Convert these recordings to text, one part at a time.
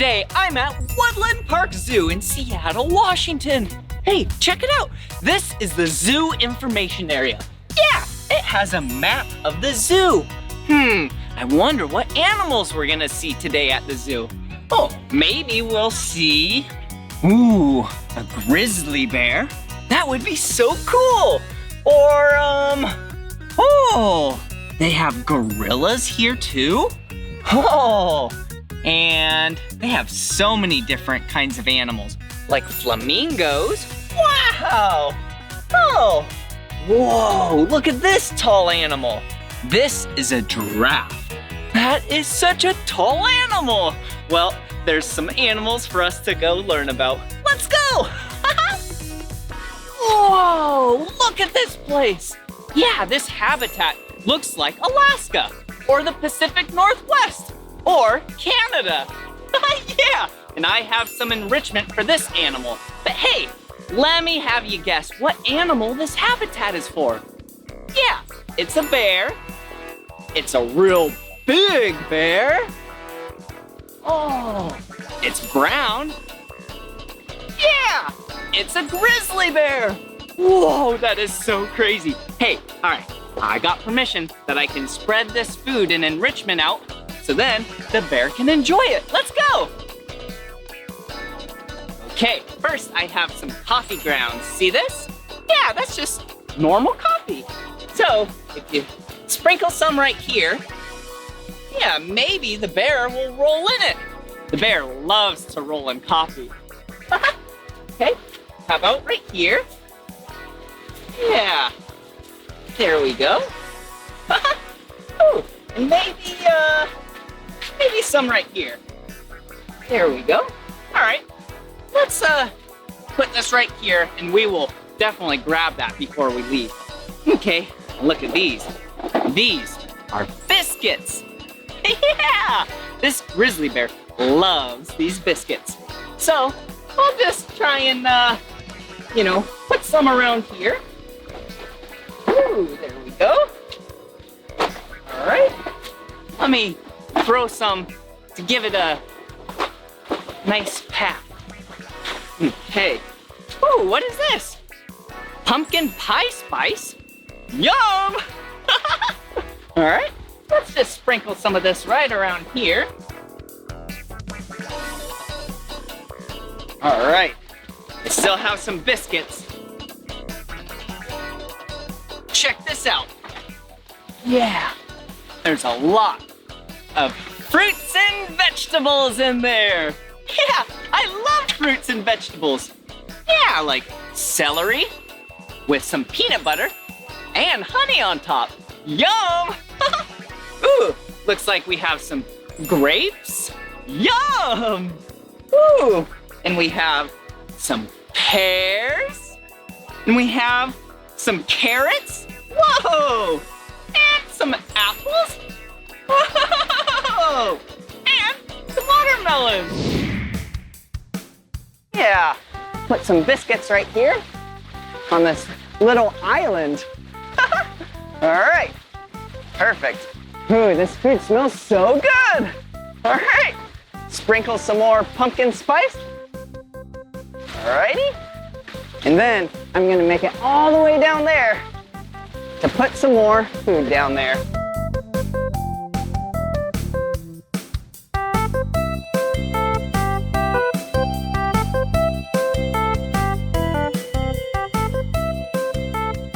Today, I'm at Woodland Park Zoo in Seattle, Washington. Hey, check it out. This is the zoo information area. Yeah, it has a map of the zoo. I wonder what animals we're gonna see today at the zoo. Oh, maybe we'll see, a grizzly bear. That would be so cool. Or, they have gorillas here too? Oh, and they have so many different kinds of animals, like flamingos. Wow! Oh, whoa, look at this tall animal. This is a giraffe. That is such a tall animal. Well, there's some animals for us to go learn about. Let's go! Whoa, look at this place. Yeah, this habitat looks like Alaska, or the Pacific Northwest, or Canada. Yeah, and I have some enrichment for this animal. But hey, let me have you guess what animal this habitat is for. Yeah, it's a bear. It's a real big bear. Oh, it's brown. Yeah, it's a grizzly bear. Whoa, that is so crazy. Hey, all right, I got permission that I can spread this food and enrichment out so then the bear can enjoy it. Let's go. Okay, first I have some coffee grounds. See this? Yeah, that's just normal coffee. So if you sprinkle some right here, yeah, maybe the bear will roll in it. The bear loves to roll in coffee. Okay, how about right here? Yeah, there we go. Ooh, and maybe some right here. There we go. All right, let's put this right here, and we will definitely grab that before we leave. Okay, look at these. These are biscuits. Yeah, this grizzly bear loves these biscuits. So I'll just try and, put some around here. Ooh, there we go. All right, let me throw some to give it a nice pat. Okay. Ooh, what is this? Pumpkin pie spice? Yum! All right, let's just sprinkle some of this right around here. All right, I still have some biscuits. Check this out. Yeah, there's a lot of fruits and vegetables in there. Yeah, I love fruits and vegetables. Yeah, like celery with some peanut butter and honey on top. Yum! Ooh, looks like we have some grapes. Yum! Ooh, and we have some pears. And we have some carrots. Whoa! And some apples. Whoa! And some watermelons. Yeah, put some biscuits right here on this little island. All right, perfect. Ooh, this food smells so good. All right, sprinkle some more pumpkin spice. All righty, and then I'm gonna make it all the way down there to put some more food down there.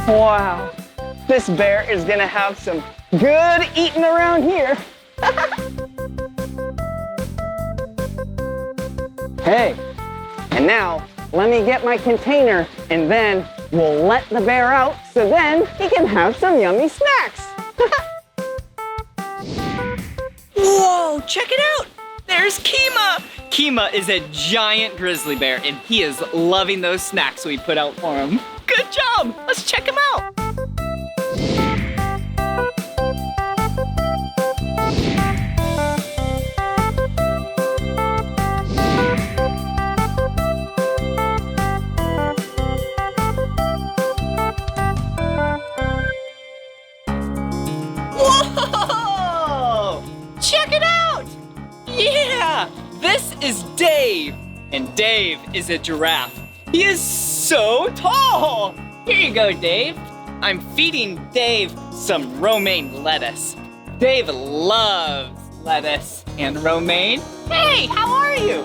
Wow, this bear is gonna have some good eating around here. Hey, and now let me get my container and then we'll let the bear out so then he can have some yummy snacks. Whoa, check it out. There's Kima. Kima is a giant grizzly bear and he is loving those snacks we put out for him. Good job. Let's check him out. is Dave. And Dave is a giraffe. He is so tall. Here you go, Dave. I'm feeding Dave some romaine lettuce. Dave loves lettuce and romaine. Hey, how are you?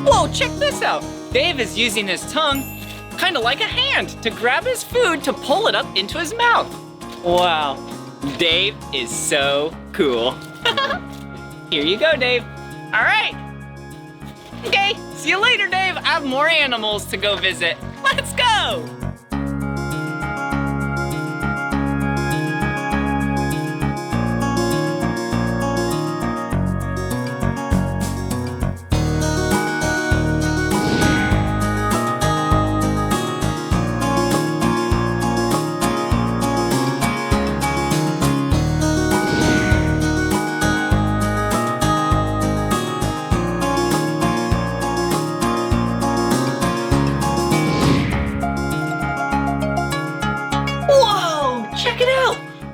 Whoa, check this out. Dave is using his tongue, kind of like a hand, to grab his food to pull it up into his mouth. Wow, Dave is so cool. Here you go, Dave. All right. Okay, see you later, Dave. I have more animals to go visit. Let's go.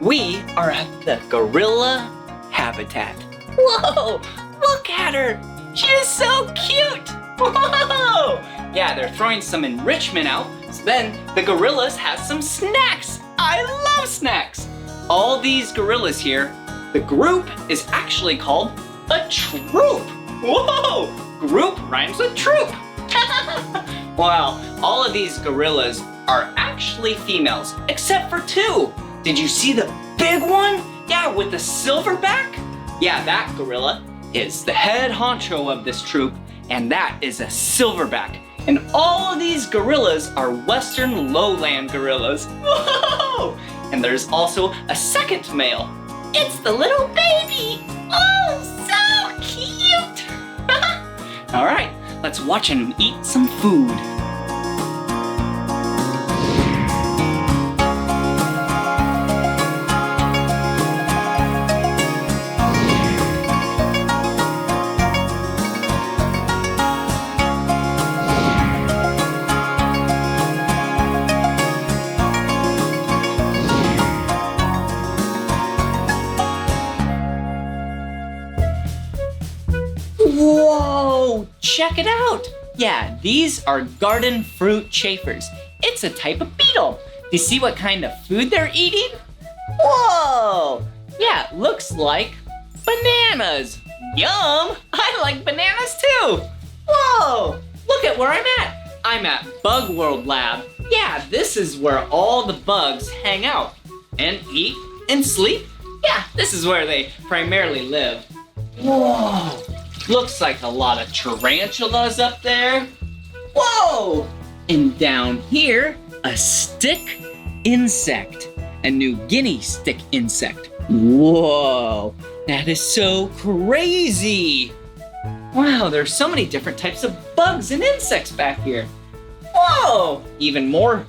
We are at the gorilla habitat. Whoa, look at her. She is so cute. Whoa. Yeah, they're throwing some enrichment out, so then the gorillas have some snacks. I love snacks. All these gorillas here, the group is actually called a troop. Whoa, group rhymes with troop. Wow, all of these gorillas are actually females, except for two. Did you see the big one? Yeah, with the silverback? Yeah, that gorilla is the head honcho of this troop, and that is a silverback. And all of these gorillas are western lowland gorillas. Whoa! And there's also a second male. It's the little baby. Oh, so cute. All right, let's watch him eat some food. Whoa, check it out. Yeah, these are garden fruit chafers. It's a type of beetle. Do you see what kind of food they're eating? Whoa, yeah, looks like bananas. Yum, I like bananas too. Whoa, look at where I'm at. I'm at Bug World Lab. Yeah, this is where all the bugs hang out and eat and sleep. Yeah, this is where they primarily live. Whoa. Looks like a lot of tarantulas up there. Whoa! And down here, a stick insect, a New Guinea stick insect. Whoa, that is so crazy. Wow, there's so many different types of bugs and insects back here. Whoa, even more,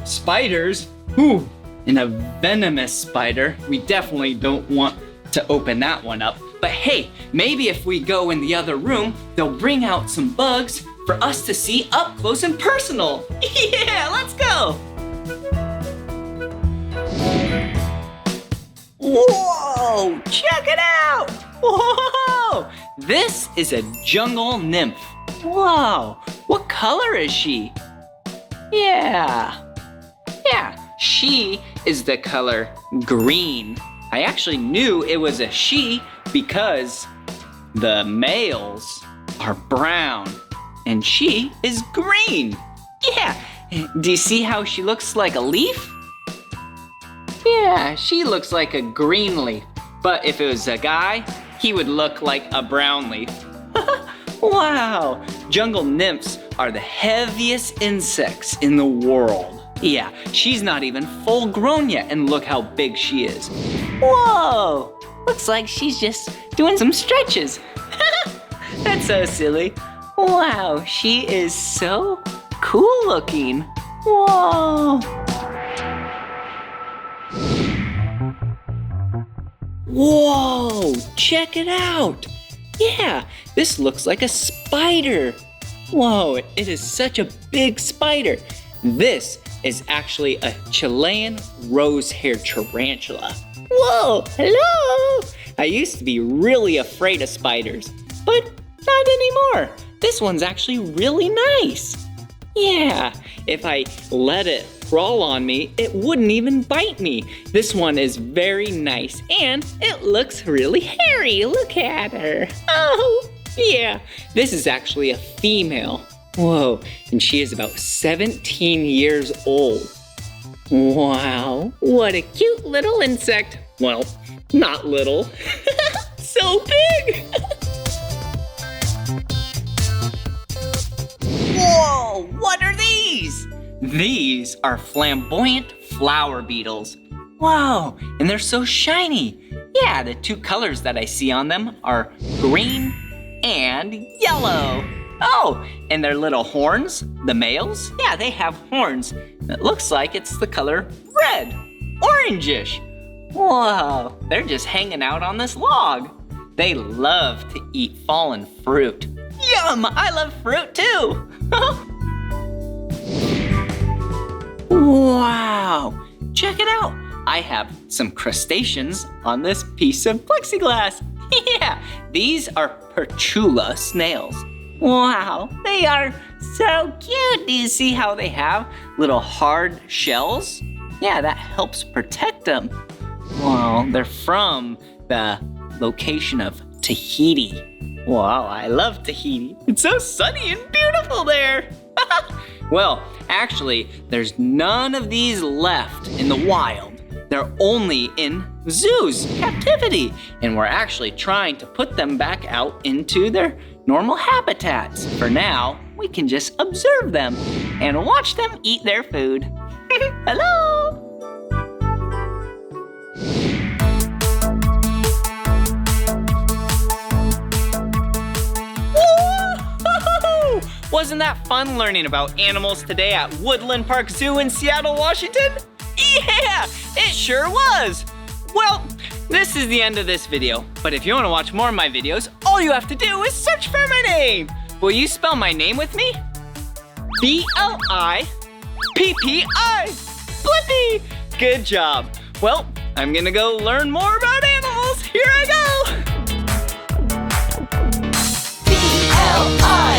spiders. Ooh, and a venomous spider. We definitely don't want to open that one up. But hey, maybe if we go in the other room, they'll bring out some bugs for us to see up close and personal. Yeah, let's go. Whoa, check it out. Whoa, this is a jungle nymph. Whoa, what color is she? Yeah, she is the color green. I actually knew it was a she because the males are brown and she is green. Yeah, do you see how she looks like a leaf? Yeah, she looks like a green leaf. But if it was a guy, he would look like a brown leaf. Wow, jungle nymphs are the heaviest insects in the world. Yeah, she's not even full grown yet, and look how big she is. Whoa, looks like she's just doing some stretches. That's so silly. Wow, she is so cool looking. Whoa. Whoa, check it out. Yeah, this looks like a spider. Whoa, it is such a big spider. This is actually a Chilean rose-haired tarantula. Whoa, hello! I used to be really afraid of spiders, but not anymore. This one's actually really nice. Yeah, if I let it crawl on me, it wouldn't even bite me. This one is very nice, and it looks really hairy. Look at her. Oh, yeah, this is actually a female. Whoa, and she is about 17 years old. Wow, what a cute little insect. Well, not little. So big. Whoa, what are these? These are flamboyant flower beetles. Wow, and they're so shiny. Yeah, the two colors that I see on them are green and yellow. Oh, and their little horns, the males, yeah, they have horns. It looks like it's the color red, orangish. Whoa, they're just hanging out on this log. They love to eat fallen fruit. Yum, I love fruit too. Wow, check it out. I have some crustaceans on this piece of plexiglass. Yeah, these are Perchula snails. Wow, they are so cute. Do you see how they have little hard shells? Yeah, that helps protect them. Wow, they're from the location of Tahiti. Wow, I love Tahiti. It's so sunny and beautiful there. Well, actually, there's none of these left in the wild. They're only in zoos, captivity, and we're actually trying to put them back out into their normal habitats. For now, we can just observe them and watch them eat their food. Hello! Woo-hoo! Wasn't that fun learning about animals today at Woodland Park Zoo in Seattle, Washington? Yeah, it sure was. Well, this is the end of this video, but if you want to watch more of my videos, all you have to do is search for my name. Will you spell my name with me? B-L-I-P-P-I. Blippi. Good job. Well, I'm gonna go learn more about animals. Here I go. B-L-I-P-P-I.